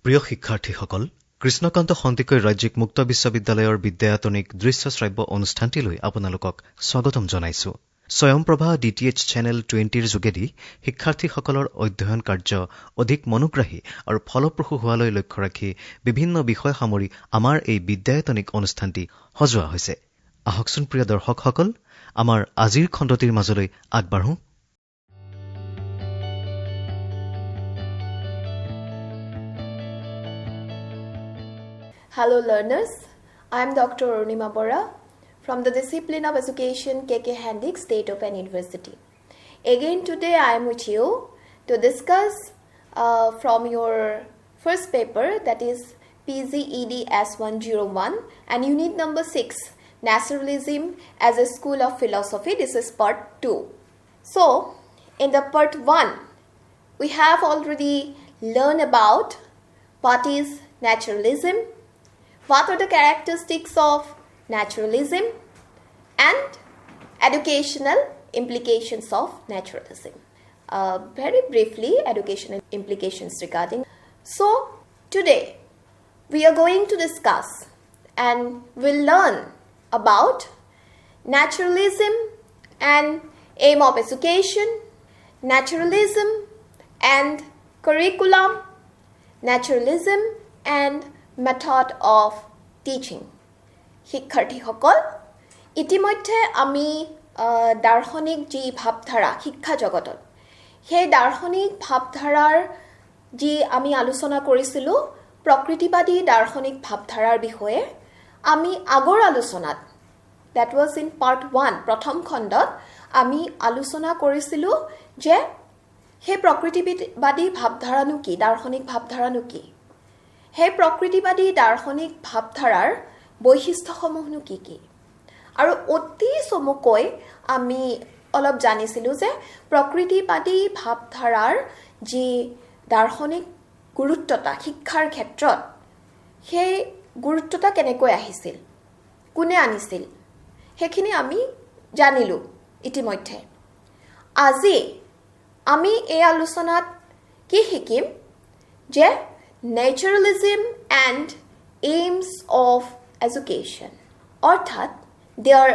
প্ৰিয় শিক্ষাৰ্থীসকল, কৃষ্ণকান্ত সন্দিকৈ ৰাজ্যিক মুক্ত বিশ্ববিদ্যালয়ৰ বিদ্যায়তনিক দৃশ্য শ্ৰাব্য অনুষ্ঠানটিলৈ আপোনালোকক স্বাগতম জনাইছো। স্বয়ং প্ৰভা DTH চেনেল 20ৰ যোগেদি শিক্ষাৰ্থীসকলৰ অধ্যয়ন কাৰ্য অধিক মনোগ্ৰাহী আৰু ফলপ্ৰসূ হোৱালৈ লক্ষ্য ৰাখি বিভিন্ন বিষয় সামৰি আমাৰ এই বিদ্যায়তনিক অনুষ্ঠানটি সজোৱা হৈছে। আহকচোন প্ৰিয় দৰ্শকসকল, আমাৰ আজিৰ খণ্ডটিৰ মাজলৈ আগবাঢ়ো। Hello learners, I am Dr. Arunima Borah from the Discipline of Education KKHSOU State Open University. Again today I am with you to discuss from your first paper, that is PGED S101 and unit number 6, Naturalism as a School of Philosophy. This is part 2. So in the part 1 we have already learned about what is naturalism, what are the characteristics of naturalism, and educational implications of naturalism. Very briefly, educational implications regarding. So, today we are going to discuss and will learn about naturalism and aim of education, naturalism and curriculum, naturalism and method of teaching. শিক্ষাৰ্থীসকল, ইতিমধ্যে আমি দাৰ্শনিক যি ভাৱধাৰা শিক্ষা জগতত, সেই দাৰ্শনিক ভাৱধাৰাৰ যি আমি আলোচনা কৰিছিলোঁ প্ৰকৃতিবাদী দাৰ্শনিক ভাৱধাৰাৰ বিষয়ে, আমি আগৰ আলোচনাত, that was in part 1, প্ৰথম খণ্ডত আমি আলোচনা কৰিছিলোঁ যে সেই প্ৰকৃতিবাদী ভাৱধাৰানো কি, দাৰ্শনিক ভাৱধাৰানো কি, সেই প্ৰকৃতিবাদী দাৰ্শনিক ভাৱধাৰাৰ বৈশিষ্ট্যসমূহনো কি কি, আৰু অতি চমুকৈ আমি অলপ জানিছিলোঁ যে প্ৰকৃতিবাদী ভাৱধাৰাৰ যি দাৰ্শনিক গুৰুত্বতা শিক্ষাৰ ক্ষেত্ৰত, সেই গুৰুত্বতা কেনেকৈ আহিছিল, কোনে আনিছিল, সেইখিনি আমি জানিলোঁ ইতিমধ্যে। আজি আমি এই আলোচনাত কি শিকিম যে naturalism and aims of education. Orthat, there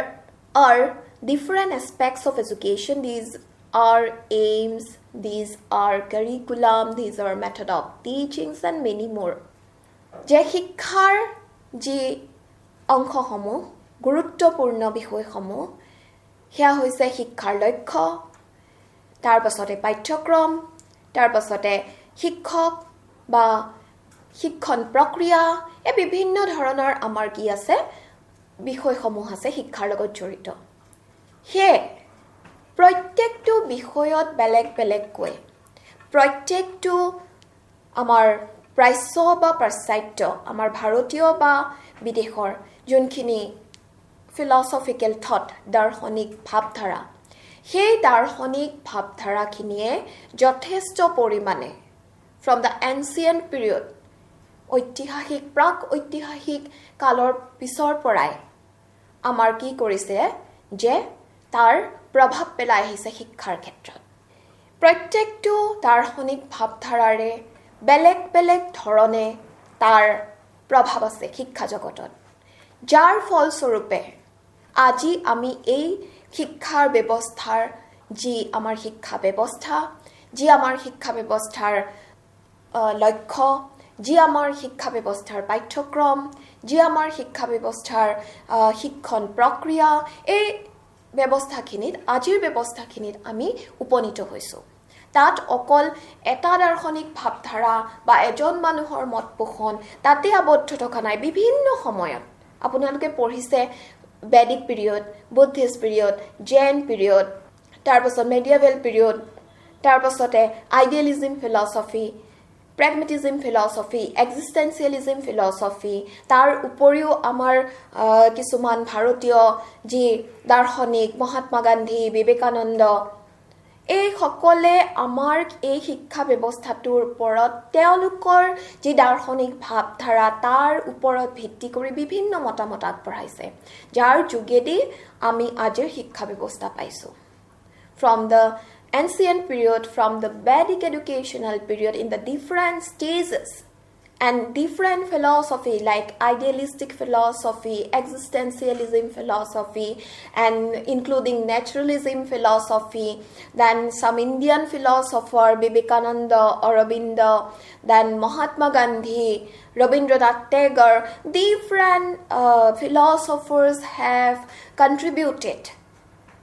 are different aspects of education. These are aims, these are curriculum, these are method of teachings and many more. Je শিক্ষাৰ যি অংশসমূহ, গুৰুত্বপূৰ্ণ বিষয়সমূহ, সেয়া হৈছে শিক্ষাৰ লক্ষ্য, তাৰ পাছতে পাঠ্যক্ৰম, তাৰ পাছতে শিক্ষক বা শিক্ষণ প্ৰক্ৰিয়া, এই বিভিন্ন ধৰণৰ আমাৰ কি আছে বিষয়সমূহ আছে শিক্ষাৰ লগত জড়িত। সেয়ে প্ৰত্যেকটো বিষয়ত বেলেগ বেলেগকৈ, প্ৰত্যেকটো আমাৰ প্ৰাচ্য বা পাশ্চাত্য, আমাৰ ভাৰতীয় বা বিদেশৰ যোনখিনি ফিলচফিকেল থট, দাৰ্শনিক ভাৱধাৰা, সেই দাৰ্শনিক ভাৱধাৰাখিনিয়ে যথেষ্ট পৰিমাণে from the ancient period, ঐতিহাসিক প্ৰাক ঐতিহাসিক কালৰ পিছৰ পৰাই আমাৰ কি কৰিছে যে তাৰ প্ৰভাৱ পেলাই আহিছে শিক্ষাৰ ক্ষেত্ৰত। প্ৰত্যেকটো দাৰ্শনিক ভাৱধাৰাৰে বেলেগ বেলেগ ধৰণে তাৰ প্ৰভাৱ আছে শিক্ষা জগতত, যাৰ ফলস্বৰূপে আজি আমি এই শিক্ষাৰ ব্যৱস্থাৰ যি আমাৰ শিক্ষা ব্যৱস্থা, যি আমাৰ শিক্ষা ব্যৱস্থাৰ লক্ষ্য, যি আমাৰ শিক্ষা ব্যৱস্থাৰ পাঠ্যক্ৰম, যি আমাৰ শিক্ষা ব্যৱস্থাৰ শিক্ষণ প্ৰক্ৰিয়া, এই ব্যৱস্থাখিনিত, আজিৰ ব্যৱস্থাখিনিত আমি উপনীত হৈছোঁ। তাত অকল এটা দাৰ্শনিক ভাৱধাৰা বা এজন মানুহৰ মত পোষণ তাতে আবদ্ধ থকা নাই। বিভিন্ন সময়ত আপোনালোকে পঢ়িছে Vedic period, Buddhist period, Jain period, তাৰপাছত মেডিয়েভেল পিৰিয়ড, তাৰপাছতে idealism philosophy, pragmatism philosophy, existentialism philosophy, তাৰ উপৰিও আমাৰ কিছুমান ভাৰতীয় যি দাৰ্শনিক, মহাত্মা গান্ধী, বিবেকানন্দ, এই সকলে আমাৰ এই শিক্ষা ব্যৱস্থাটোৰ ওপৰত তেওঁলোকৰ যি দাৰ্শনিক ভাৱধাৰা তাৰ ওপৰত ভিত্তি কৰি বিভিন্ন মতামত আগবঢ়াইছে, যাৰ যোগেদি আমি আজিৰ শিক্ষা ব্যৱস্থা পাইছোঁ। From the ancient period, from the Vedic educational period, in the different stages, and different philosophy like idealistic philosophy, existentialism philosophy, and including naturalism philosophy, then some Indian philosopher, Vivekananda, Aurobindo, then Mahatma Gandhi, Rabindranath Tagore, different philosophers have contributed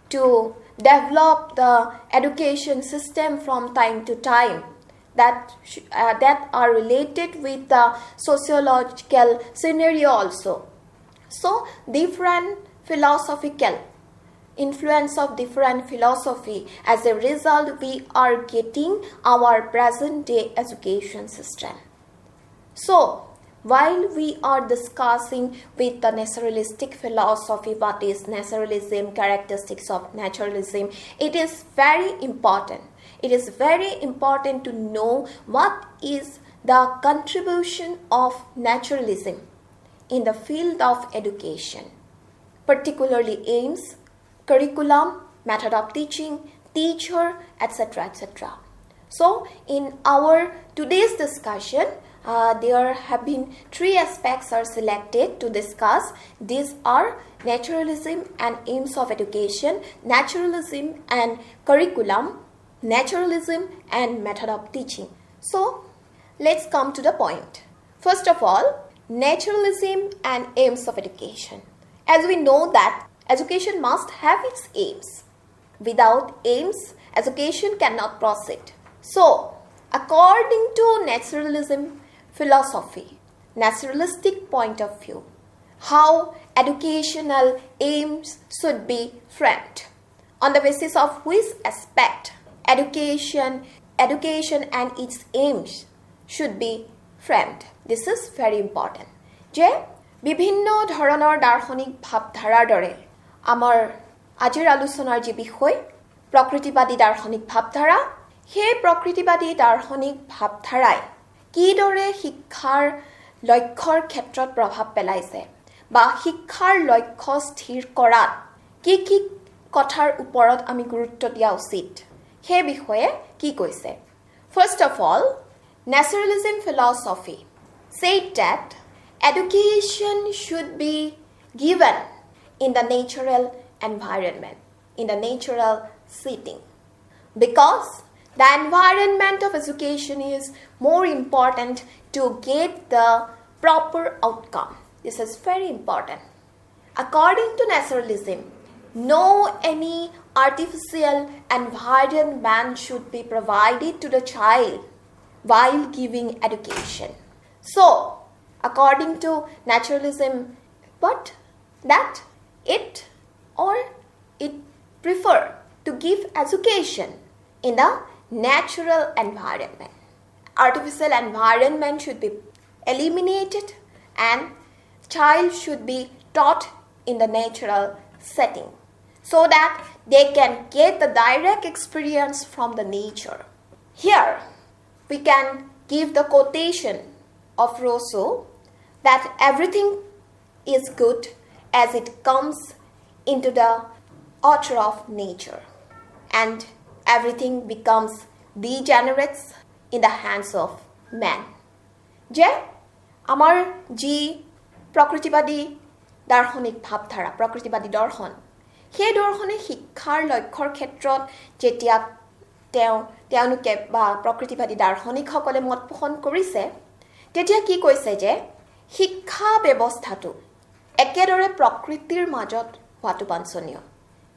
to develop the education system from time to time that are related with the sociological scenario also. So different philosophical influence of different philosophy, as a result we are getting our present day education system. So while we are discussing with the naturalistic philosophy, what is naturalism, characteristics of naturalism, it is very important. It is very important to know what is the contribution of naturalism in the field of education, particularly aims, curriculum, method of teaching, teacher, etc., etc. So in our today's discussion, there have been 3 aspects are selected to discuss. These are naturalism and aims of education, naturalism and curriculum, naturalism and method of teaching. So let's come to the point. First of all, naturalism and aims of education. As we know that education must have its aims. Without aims, education cannot proceed. So according to naturalism philosophy, naturalistic point of view, how educational aims should be framed, on the basis of which aspect education and its aims should be framed. This is very important. যে বিভিন্ন ধৰণৰ দাৰ্শনিক ভাৱধাৰাৰ দৰে আমাৰ আজিৰ আলোচনাৰ যি বিষয় প্ৰকৃতিবাদী দাৰ্শনিক ভাৱধাৰা, সেই প্ৰকৃতিবাদী দাৰ্শনিক ভাৱধাৰাই কিদৰে শিক্ষাৰ লক্ষ্যৰ ক্ষেত্ৰত প্ৰভাৱ পেলাইছে বা শিক্ষাৰ লক্ষ্য স্থিৰ কৰাত কি কি কথাৰ ওপৰত আমি গুৰুত্ব দিয়া উচিত সেই বিষয়ে কি কৈছে. First of all, naturalism philosophy said that education should be given in the natural environment, in the natural setting, because the environment of education is more important to get the proper outcome. This is very important. According to naturalism, no any artificial environment should be provided to the child while giving education. So, according to naturalism, but that it prefer to give education in the natural environment. Artificial environment should be eliminated and child should be taught in the natural setting so that they can get the direct experience from the nature. Here we can give the quotation of Rousseau that everything is good as it comes into the order of nature, and everything becomes degenerate in the hands of man. যে আমাৰ যি প্ৰকৃতিবাদী দাৰ্শনিক ভাৱধাৰা, প্ৰকৃতিবাদী দৰ্শন, সেই দৰ্শনে শিক্ষাৰ লক্ষ্যৰ ক্ষেত্ৰত যেতিয়া তেওঁলোকে বা প্ৰকৃতিবাদী দাৰ্শনিকসকলে মত পোষণ কৰিছে, তেতিয়া কি কৈছে যে শিক্ষা ব্যৱস্থাটো একেদৰে প্ৰকৃতিৰ মাজত হোৱাটো বাঞ্ছনীয়.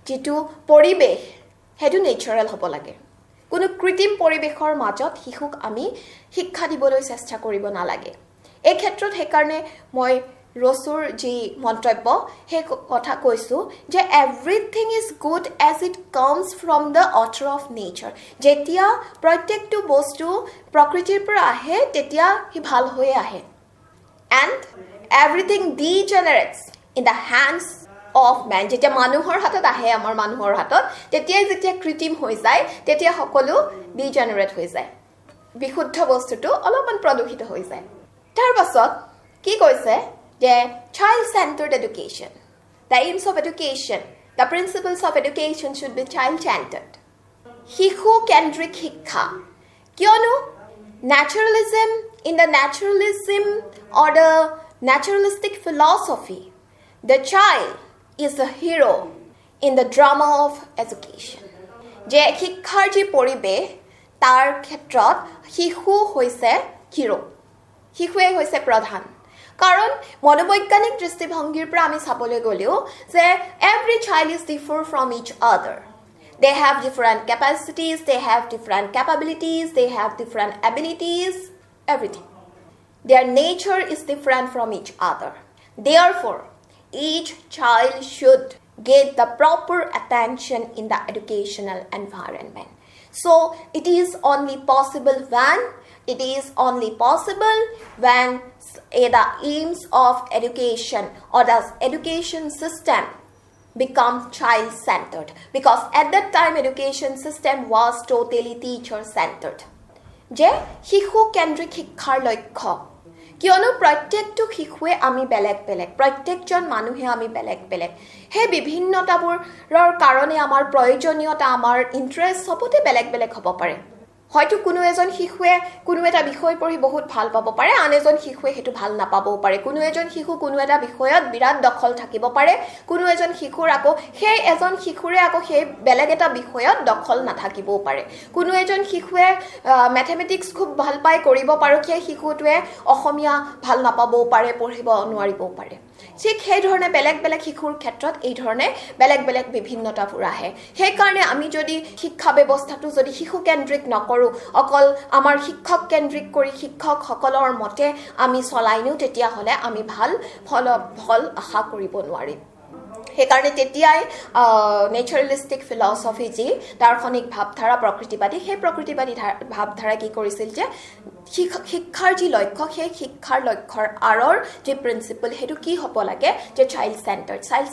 যিটো পৰিৱেশ সেইটো নেচাৰেল হ'ব লাগে. কোনো কৃত্ৰিম পৰিৱেশৰ মাজত শিশুক আমি শিক্ষা দিবলৈ চেষ্টা কৰিব নালাগে. এই ক্ষেত্ৰত সেইকাৰণে মই ৰছুৰ যি মন্তব্য সেই কথা কৈছোঁ যে everything is good as it comes from the author of nature. যেতিয়া প্ৰত্যেকটো বস্তু প্ৰকৃতিৰ পৰা আহে তেতিয়া সি ভাল হৈ আহে. And everything degenerates in the hands of man. যেতিয়া মানুহৰ হাতত আহে, আমাৰ মানুহৰ হাতত, তেতিয়াই যেতিয়া কৃত্ৰিম হৈ যায় তেতিয়া সকলো ডিজেনেৰেট হৈ যায়, বিশুদ্ধ বস্তুটো অলপমান প্ৰদূষিত হৈ যায়. তাৰ পাছত কি কৈছে যে child centered education, the aims of education, the principles of education should be child centered. শিশু কেন্দ্ৰিক শিক্ষা, কিয়নো naturalism in the naturalism or the naturalistic philosophy, the child is a hero in the drama of education. যে শিক্ষাৰ যি পৰিৱেশ তাৰ ক্ষেত্ৰত শিশু হৈছে হিৰো, শিশুৱে হৈছে প্ৰধান। কাৰণ মনোবৈজ্ঞানিক দৃষ্টিভংগীৰ পৰা আমি চাবলৈ গ'লেও যে every child is different from each other. They have different capacities, they have different capabilities, they have different abilities, everything. Their nature is different from each other. Therefore, each child should get the proper attention in the educational environment. So, it is only possible when the aims of education or the education system become child-centered. Because at that time, education system was totally teacher-centered. যে শিশু কেন্দ্ৰিক শিক্ষাৰ লক্ষ্য, কিয়নো প্ৰত্যেকটো শিশুৱে আমি বেলেগ বেলেগ, প্ৰত্যেকজন মানুহে আমি বেলেগ বেলেগ। সেই বিভিন্নতাবোৰৰ কাৰণে আমাৰ প্ৰয়োজনীয়তা, আমাৰ ইণ্টাৰেষ্ট সবতে বেলেগ বেলেগ হ'ব পাৰে। হয়তো কোনো এজন শিশুৱে কোনো এটা বিষয় পঢ়ি বহুত ভাল পাব পাৰে, আন এজন শিশুৱে সেইটো ভাল নাপাবও পাৰে। কোনো এজন শিশু কোনো এটা বিষয়ত বিৰাট দখল থাকিব পাৰে, কোনো এজন শিশুৰ আকৌ সেই এজন শিশুৰে আকৌ সেই বেলেগ এটা বিষয়ত দখল নাথাকিবও পাৰে। কোনো এজন শিশুৱে মেথমেটিক্স খুব ভাল পাই কৰিব পাৰে, সেই শিশুটোৱে অসমীয়া ভাল নাপাবও পাৰে, পঢ়িব নোৱাৰিবও পাৰে। ঠিক সেই ধৰণে বেলেগ বেলেগ শিশুৰ ক্ষেত্ৰত এই ধৰণে বেলেগ বেলেগ বিভিন্নতাবোৰ আহে। সেইকাৰণে আমি যদি শিক্ষা ব্যৱস্থাটো যদি শিশু কেন্দ্ৰিক নকৰোঁ, অকল আমাৰ শিক্ষক কেন্দ্ৰিক কৰি শিক্ষকসকলৰ মতে আমি চলাই নিওঁ, তেতিয়াহ'লে আমি ভাল ফল আশা কৰিব নোৱাৰিম। সেইকাৰণে তেতিয়াই নেচাৰেলিষ্টিক ফিলচফি যি দাৰ্শনিক ভাৱধাৰা প্ৰকৃতিবাদী, সেই প্ৰকৃতিবাদী ভাৱধাৰা কি কৰিছিল যে শিক্ষাৰ যি লক্ষ্য, সেই শিক্ষাৰ লক্ষ্যৰ আঁৰৰ যি প্ৰিন্সিপল সেইটো কি হ'ব লাগে যে চাইল্ড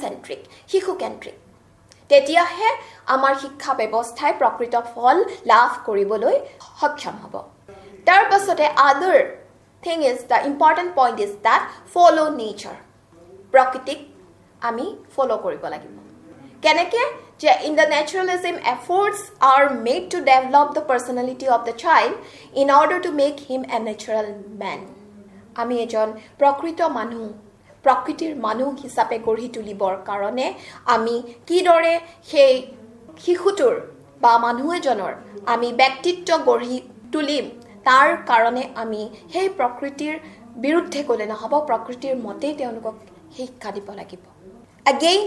চেণ্ট্ৰিক, শিশু কেন্দ্ৰিক। তেতিয়াহে আমাৰ শিক্ষা ব্যৱস্থাই প্ৰকৃত ফল লাভ কৰিবলৈ সক্ষম হ'ব। তাৰ পাছতে other thing is the important point is that follow' nature, প্ৰকৃতিক আমি ফ'ল' কৰিব লাগিব। কেনেকৈ যে in the naturalism efforts are made to develop the personality of the child in order to make him a natural man. আমি এজন প্ৰকৃত মানুহ, প্ৰকৃতিৰ মানুহ হিচাপে গঢ়ি তুলিবৰ কাৰণে আমি কিদৰে সেই শিশুটোৰ বা মানুহ এজনৰ আমি ব্যক্তিত্ব গঢ়ি তুলিম, তাৰ কাৰণে আমি সেই প্ৰকৃতিৰ বিৰুদ্ধে গ'লে নহ'ব, প্ৰকৃতিৰ মতেই তেওঁলোকক শিক্ষা দিব লাগিব। Again,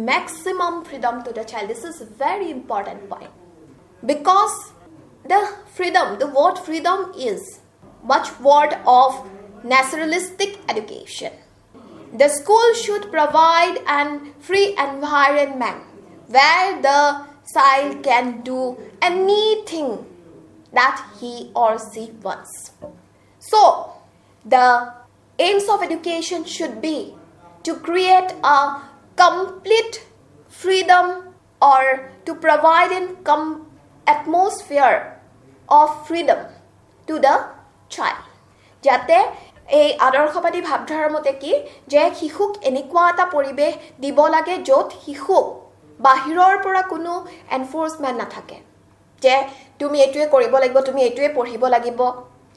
maximum freedom to the child. This is a very important point. Because the word freedom is much word of naturalistic education. The school should provide an free environment where the child can do anything that he or she wants. So, the aims of education should be to create a complete freedom or to provide an atmosphere of freedom to the child. যাতে এই আদৰ্শবাদী ভাৱধাৰাৰ মতে কি যে শিশুক এনেকুৱা এটা পৰিৱেশ দিব লাগে য'ত শিশুক বাহিৰৰ পৰা কোনো এনফৰ্চমেণ্ট নাথাকে, যে তুমি এইটোৱে কৰিব লাগিব, তুমি এইটোৱে পঢ়িব লাগিব,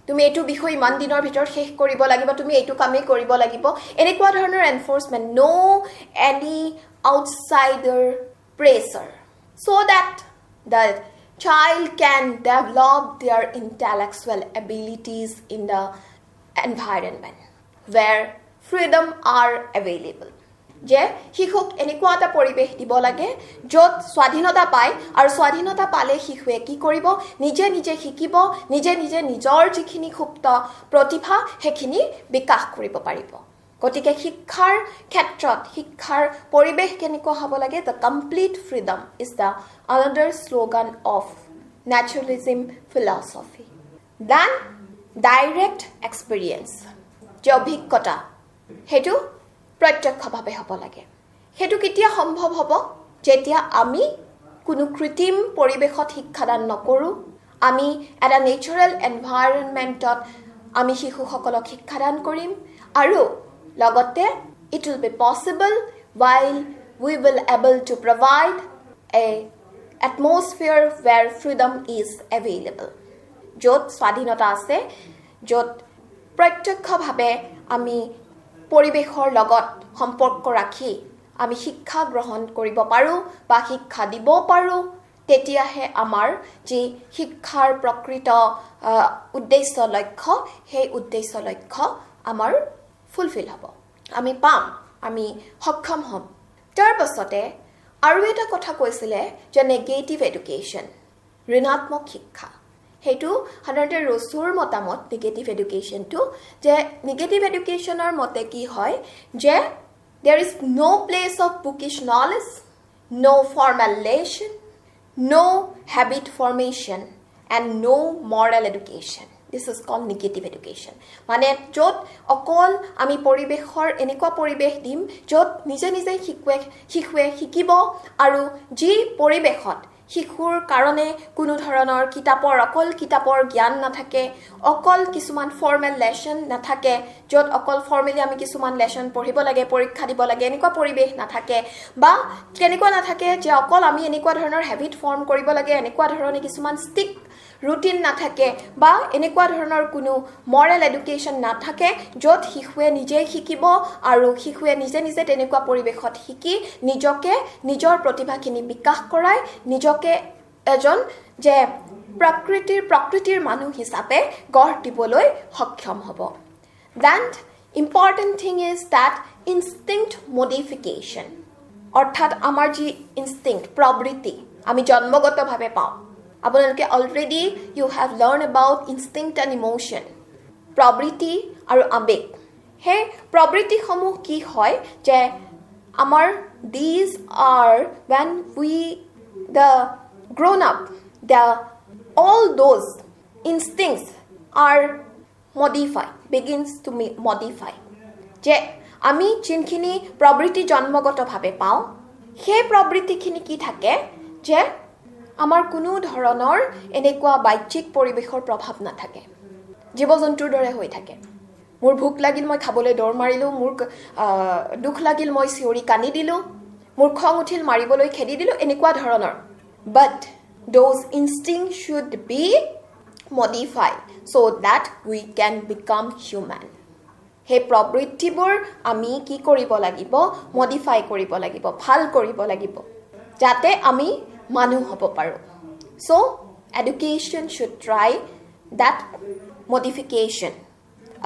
তুমি এইটো বিষয় ইমান দিনৰ ভিতৰত শেষ কৰিব লাগিব, তুমি এইটো কামেই কৰিব লাগিব, এনেকুৱা ধৰণৰ enforcement, no any outsider pressure, so that the child can develop their intellectual abilities in the environment where freedom are available. যে শিশুক এনেকুৱা এটা পৰিৱেশ দিব লাগে য'ত স্বাধীনতা পায়, আৰু স্বাধীনতা পালে শিশুৱে কি কৰিব, নিজে নিজে শিকিব, নিজে নিজে নিজৰ যিখিনি সুপ্ত প্ৰতিভা সেইখিনি বিকাশ কৰিব পাৰিব। গতিকে শিক্ষাৰ ক্ষেত্ৰত শিক্ষাৰ পৰিৱেশ কেনেকুৱা হ'ব লাগে, the complete freedom is the another slogan of naturalism philosophy. Then direct experience, যে অভিজ্ঞতা সেইটো প্ৰত্যক্ষভাৱে হ'ব লাগে। সেইটো কেতিয়া সম্ভৱ হ'ব, যেতিয়া আমি কোনো কৃত্ৰিম পৰিৱেশত শিক্ষাদান নকৰোঁ, আমি এটা নেচাৰেল এনভাইৰনমেণ্টত আমি শিশুসকলক শিক্ষাদান কৰিম, আৰু লগতে it will be possible while we will able to provide a atmosphere where freedom is available, য'ত স্বাধীনতা আছে, য'ত প্ৰত্যক্ষভাৱে আমি পৰিবেশৰ লগত সম্পৰ্ক ৰাখি আমি শিক্ষা গ্ৰহণ কৰিব পাৰোঁ বা শিক্ষা দিব পাৰোঁ তেতিয়াহে আমাৰ যি শিক্ষাৰ প্ৰকৃত উদ্দেশ্য লক্ষ্য সেই উদ্দেশ্য লক্ষ্য আমাৰ ফুলফিল হ'ব আমি পাম আমি সক্ষম হ'ম তাৰ পাছতে আৰু এটা কথা কৈছিলে যে নেগেটিভ এডুকেশ্যন ঋণাত্মক শিক্ষা হেতু সাধাৰণতে ৰসুৰ মতামত নেগেটিভ এডুকেশ্যনটো যে নেগেটিভ এডুকেশ্যনৰ মতে কি হয় যে there is no place of bookish knowledge no formalization no habit formation and no moral education this is called negative education মানে যত অকল আমি পৰিবেশৰ এনেকুৱা পৰিবেশ দিম যত নিজে নিজে শিশুৱে শিকিব আৰু যি পৰিবেশত শিশুৰ কাৰণে কোনো ধৰণৰ কিতাপৰ জ্ঞান নাথাকে অকল কিছুমান ফৰ্মেল লেসন নাথাকে যত অকল ফৰ্মেলি আমি কিছুমান লেসন পঢ়িব লাগে পৰীক্ষা দিব লাগে এনেকুৱা পৰিবেশ নাথাকে বা কেনেকুৱা নাথাকে যে অকল আমি এনেকুৱা ধৰণৰ হেবিট ফৰ্ম কৰিব লাগে এনেকুৱা ধৰণে কিছুমান ষ্টিক ৰুটিন নাথাকে বা এনেকুৱা ধৰণৰ কোনো মৰেল এডুকেশ্যন নাথাকে যত শিশুৱে নিজে শিকিব আৰু শিশুৱে নিজে নিজে তেনেকুৱা পৰিবেশত শিকি নিজকে নিজৰ প্ৰতিভাখিনি বিকাশ কৰায় নিজকে এজন যে প্ৰকৃতিৰ মানুহ হিচাপে গঢ় দিবলৈ সক্ষম হ'ব then important thing is that instinct modification অৰ্থাৎ আমাৰ যি ইনষ্টিংক্ট প্ৰবৃত্তি আমি জন্মগতভাৱে পাওঁ আপোনালোকে already you have learned about instinct and emotion প্ৰবৃত্তি আৰু আবেগ হে প্ৰবৃত্তিসমূহ কি হয় যে আমাৰ these are when we the grown up all those instincts are begins to modify যে আমি যিনখিনি প্ৰবৃত্তি জন্মগতভাৱে পাওঁ সেই প্ৰবৃত্তিখিনি কি থাকে যে আমাৰ কোনো ধৰণৰ এনেকুৱা বাহ্যিক পৰিবেশৰ প্ৰভাৱ নাথাকে জীৱ-জন্তুৰ দৰে হৈ থাকে মোৰ ভোক লাগিল মই খাবলৈ দৌৰ মাৰিলো মোৰ দুখ লাগিল মই চিঞৰি কানি দিলো মোৰ খং উঠিল মাৰিবলৈ খেদি দিলো এনেকুৱা ধৰণৰ but those instincts should be modified so that we can become human হে প্ৰবৃত্তিবোৰ আমি কি কৰিব লাগিব মডিফাই কৰিব লাগিব ভাল কৰিব লাগিব যাতে আমি মানুহ হ'ব পাৰো so education should try that modification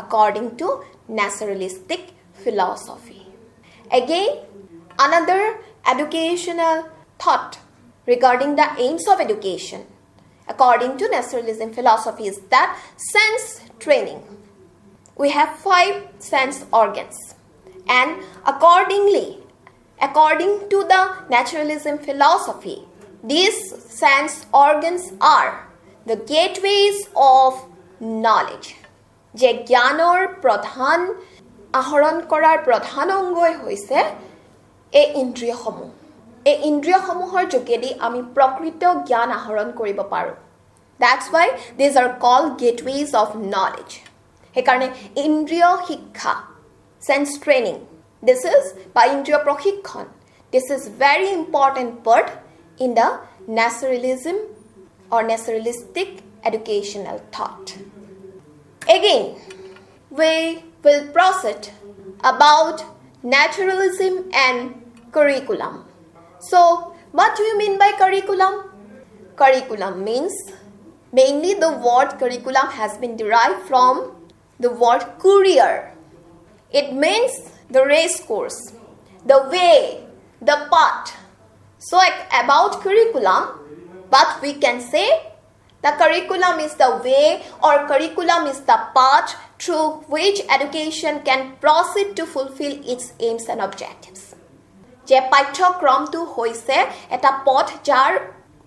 according to naturalistic philosophy again another educational thought regarding the aims of education according to naturalism philosophy is that sense training we have 5 sense organs and according to the naturalism philosophy these sense organs are the gateways of knowledge je gyanor pradhan ahoron korar pradhan ongoy hoise e indriya homu এই ইন্দ্ৰিয়সমূহৰ যোগেদি আমি প্ৰকৃত জ্ঞান আহৰণ কৰিব পাৰো that's why these are called gateways of knowledge হেকাৰণে ইন্দ্ৰিয় শিক্ষা sense training this is by ইন্দ্ৰিয় প্ৰশিক্ষণ this is very important part in the naturalism or naturalistic educational thought again we will proceed about naturalism and curriculum so what do you mean by curriculum curriculum means mainly the word curriculum has been derived from the word courier it means the race course the way the path so about curriculum but we can say the curriculum is the way or curriculum is the path through which education can proceed to fulfill its aims and objectives যে পাঠ্যক্ৰমটো হৈছে এটা পথ যাৰ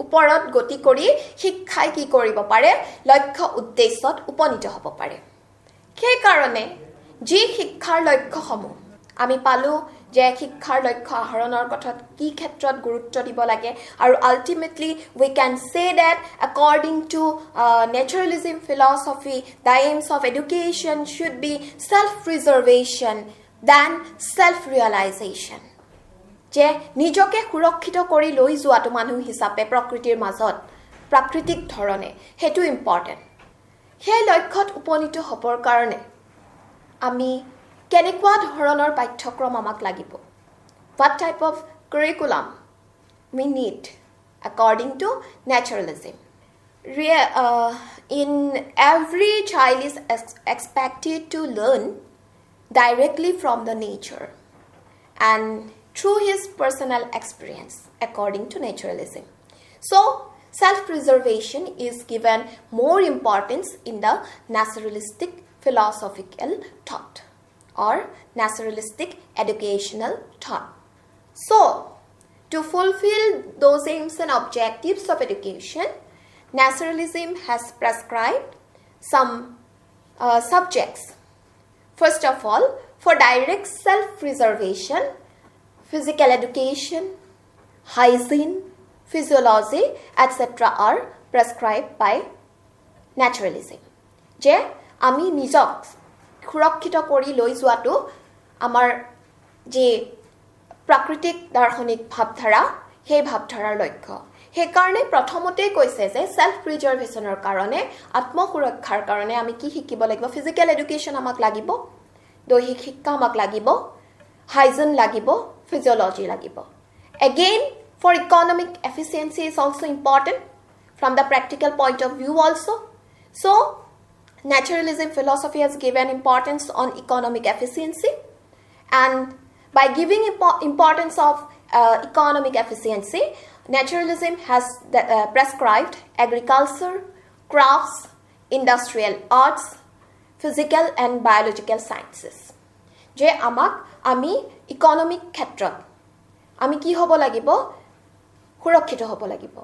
ওপৰত গতি কৰি শিক্ষাই কি কৰিব পাৰে লক্ষ্য উদ্দেশ্যত উপনীত হ'ব পাৰে সেই কাৰণে যি শিক্ষাৰ লক্ষ্যসমূহ আমি পালো যে শিক্ষাৰ লক্ষ্য আহৰণৰ কথাত কি ক্ষেত্ৰত গুৰুত্ব দিব লাগে আৰু ultimately we can say that according to naturalism philosophy the aims of education should be self preservation than self realization যে নিজকে সুৰক্ষিত কৰি লৈ যোৱাটো মানুহ হিচাপে প্ৰকৃতিৰ মাজত প্ৰাকৃতিক ধৰণে হেতু ইম্পৰ্টেন্ট হে লক্ষ্যত উপনীত হ'বৰ কাৰণে আমি কেনেকুৱা ধৰণৰ পাঠ্যক্ৰম আমাক লাগিব what type of curriculum we need according to naturalism in every child is expected to learn directly from the nature and through his personal experience according to naturalism. So, self-preservation is given more importance in the naturalistic philosophical thought or naturalistic educational thought. So, to fulfill those aims and objectives of education, naturalism has prescribed some subjects. First of all, for direct self-preservation, physical education, hygiene, physiology, etc. are prescribed by naturalism. যে আমি নিজক সুৰক্ষিত কৰি লৈ যোৱাটো আমাৰ যে প্ৰাকৃতিক দাৰ্শনিক ভাৱধাৰা সেই ভাৱধাৰাৰ লক্ষ্য সেইকাৰণে প্ৰথমতে কৈছে যে সেলফ প্ৰিজাৰ্ভেশ্যনৰ কাৰণে আত্মসুৰক্ষাৰ কাৰণে আমি কি শিকিব লাগিব ফিজিক্যাল এডুকেশ্যন আমাক লাগিব দৈহিক শিক্ষা আমাক লাগিব হাইজিন লাগিব physiology লাগিব again for economic efficiency is also important from the practical point of view also so naturalism philosophy has given importance on economic efficiency and by giving importance of economic efficiency naturalism has prescribed agriculture crafts industrial arts physical and biological sciences যে আমাক আমি economic ক্ষেত্ৰত আমি কি হ'ব লাগিব সুৰক্ষিত হ'ব লাগিব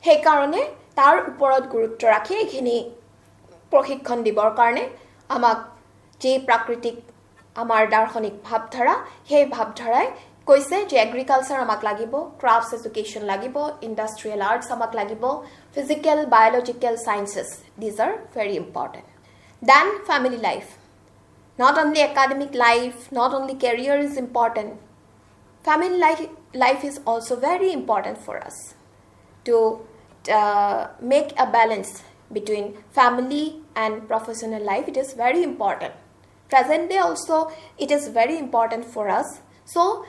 সেই কাৰণে তাৰ ওপৰত গুৰুত্ব ৰাখি এখিনি প্ৰশিক্ষণ দিবৰ কাৰণে আমাক যে প্ৰাকৃতিক আমাৰ দাৰ্শনিক ভাৱধাৰা সেই ভাৱধাৰাই কৈছে যে এগ্ৰিকালচাৰ আমাক লাগিব ক্ৰাফটছ এডুকেশ্যন লাগিব ইণ্ডাষ্ট্ৰিয়েল আৰ্টছ আমাক লাগিব physical biological sciences this are very important then family life not only academic life not only career is important family life is also very important for us to make a balance between family and professional life it is very important present day also it is very important for us so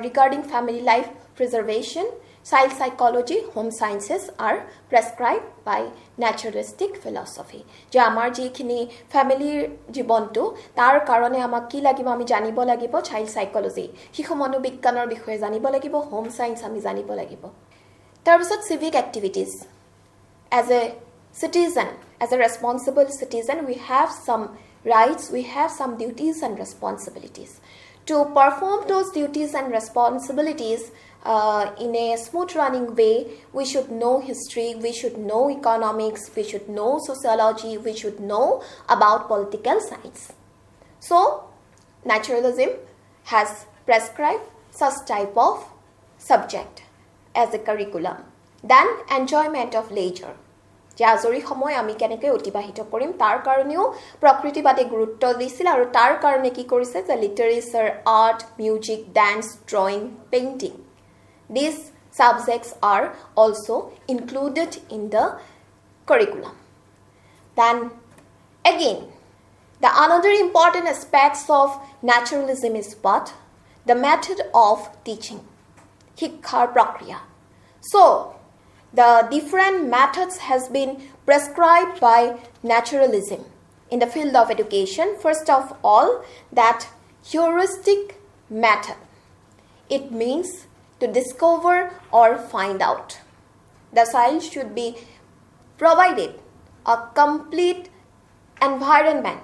regarding family life preservation child psychology home sciences are prescribed by naturalistic philosophy যে আমাৰ যিখিনি ফ্যামিলিৰ জীৱনটো তাৰ কাৰণে আমাক কি লাগিব আমি জানিব লাগিব চাইল্ড সাইকোলজি শিশু মনোবিজ্ঞানৰ বিষয়ে জানিব লাগিব হোম সায়েন্স আমি জানিব লাগিব তাৰপিছত civic activities as a citizen as a responsible citizen we have some rights we have some duties and responsibilities to perform those duties and responsibilities in a smooth running way we should know history we should know economics we should know sociology we should know about political science so naturalism has prescribed such type of subject as a curriculum then enjoyment of leisure যে আজৰি সময় আমি কেনেকৈ অতিবাহিত কৰিম তাৰ কাৰণেও প্ৰকৃতিবাদী গুৰুত্ব দিছিল আৰু তাৰ কাৰণে কি কৰিছে যে literature art music dance drawing painting these subjects are also included in the curriculum then again the another important aspects of naturalism is what the method of teaching শিক্ষাৰ প্ৰক্ৰিয়া so the different methods has been prescribed by naturalism in the field of education first of all that heuristic method it means to discover or find out the child should be provided a complete environment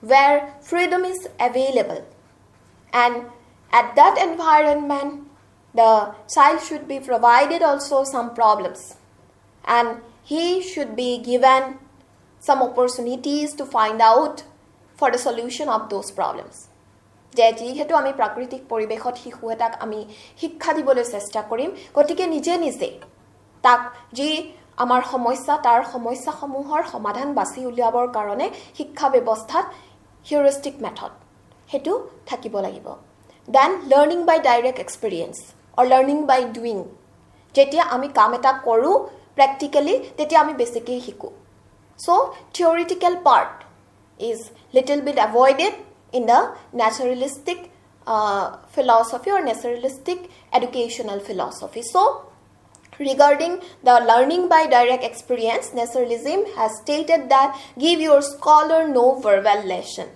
where freedom is available and at that environment the child should be provided also some problems and he should be given some opportunities to find out for the solution of those problems যে যেহেতু আমি প্ৰাকৃতিক পৰিবেশত শিশু এটাক আমি শিক্ষা দিবলৈ চেষ্টা কৰিম গতিকে নিজে নিজে তাক যি আমাৰ সমস্যা তাৰ সমস্যাসমূহৰ সমাধান বাছি উলিয়াবৰ কাৰণে শিক্ষা ব্যৱস্থাত হিউৰিষ্টিক মেথড হেতু থাকিব লাগিব then learning by direct experience or learning by doing যেতিয়া আমি কাম এটা কৰো practically তেতিয়া আমি বেছিকৈ শিকো so theoretical part is little bit avoided in the naturalistic philosophy or naturalistic educational philosophy. So, regarding the learning by direct experience, naturalism has stated that give your scholar no verbal lesson.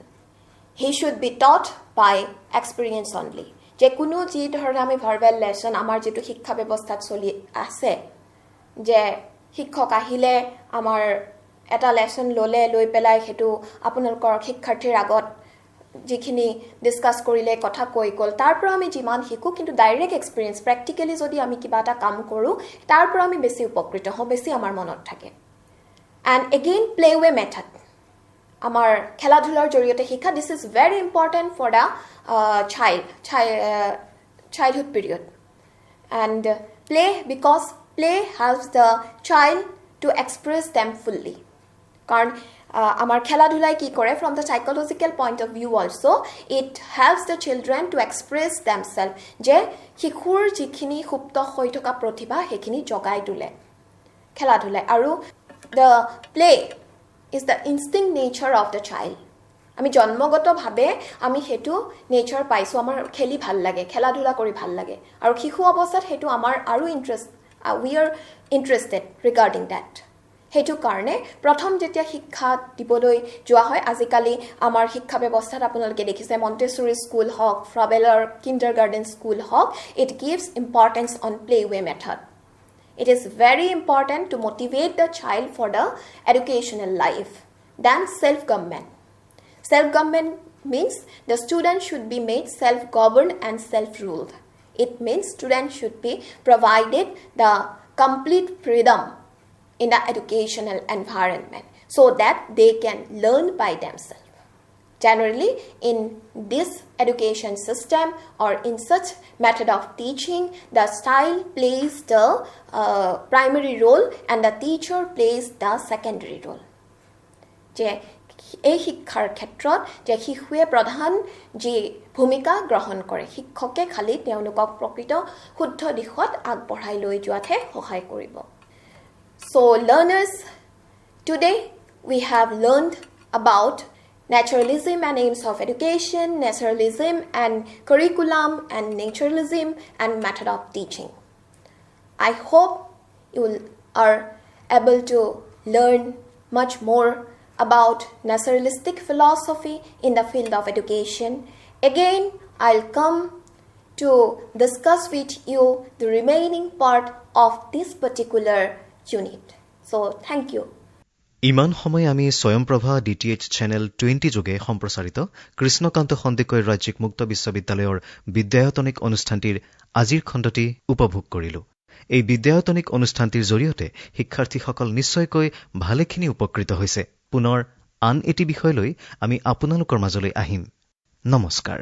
He should be taught by experience only. যে কোনো যি ধৰণে আমি verbal lesson আমাৰ যেটো শিক্ষা ব্যৱস্থাত চলি আছে যে শিক্ষক আহিলে আমাৰ এটা লেসন লৈ পেলাই হেতু আপোনালোকৰ শিক্ষাৰ্থীৰ আগত যিখিনি ডিসকাস কৰিলে কথা কৈ গল তাৰ পৰা আমি যিমান শিকো কিন্তু ডাইৰেক্ট এক্সপেৰিয়েন্স প্ৰ্যাকটিক্যালি যদি আমি কিবা এটা কাম কৰো তাৰ পৰা আমি বেছি উপকৃত হওঁ বেছি আমাৰ মনত থাকে and again playway method আমাৰ খেলাধুলাৰ জৰিয়তে শিক্ষা this is very important for the childhood period and play because play helps the child to express them fully কাৰণ আমাৰ খেলাধুলাই কি কৰে from the psychological point of view also it helps the children to express themselves যে শিশুৰ যিখিনি সুপ্ত হৈ থকা প্ৰতিভা হেখিনি জগাই তুলে খেলাধুলাই আৰু the play is the instinct nature of the child আমি জন্মগত ভাবে আমি হেতু নেচাৰ পাইছো আমাৰ খেলি ভাল লাগে খেলাধুলা কৰি ভাল লাগে আৰু শিশু অৱস্থাত হেতু আমাৰ আৰু interest we are interested regarding that হেতু কাৰণে প্ৰথম যেতিয়া শিক্ষা দিবলৈ যোৱা হয় আজিকালি আমাৰ শিক্ষা ব্যৱস্থাত আপোনালোকে দেখিছে মন্টেছৰী স্কুল হক ফ্ৰাবেলাৰ কিণ্ডাৰগাৰ্টেন স্কুল হক it gives importance on playway method it is very important to motivate the child for the educational life than self government means the student should be made self governed and self ruled it means students should be provided the complete freedom in the educational environment so that they can learn by themselves. Generally, in this education system or in such method of teaching, the style plays the primary role and the teacher plays the secondary role. যে এই শিক্ষাৰ ক্ষেত্ৰত যে শিশুৱে প্ৰধান যি ভূমিকা গ্ৰহণ কৰে শিক্ষকে খালি তেওঁলোকক প্ৰকৃত শুদ্ধ দিশত আগবঢ়াই লৈ যোৱাতে সহায় কৰিব So learners, today we have learned about naturalism and aims of education, naturalism and curriculum and naturalism and method of teaching. I hope you are able to learn much more about naturalistic philosophy in the field of education. Again, I'll come to discuss with you the remaining part of this particular unit. So, thank you. ইমান সময় আমি স্বয়ং Prabha DTH channel 20 যোগে সম্প্ৰচাৰিত কৃষ্ণকান্ত সন্দিকৈ ৰাজ্যিক মুক্ত বিশ্ববিদ্যালয়ৰ বিদ্যায়তনিক অনুষ্ঠানটিৰ আজিৰ খণ্ডটি উপভোগ কৰিলো এই বিদ্যায়তনিক অনুষ্ঠানটিৰ জৰিয়তে শিক্ষাৰ্থীসকল নিশ্চয়কৈ ভালেখিনি উপকৃত হৈছে পুনৰ আন এটি বিষয় লৈ আমি আপোনালোকৰ মাজলৈ আহিম নমস্কাৰ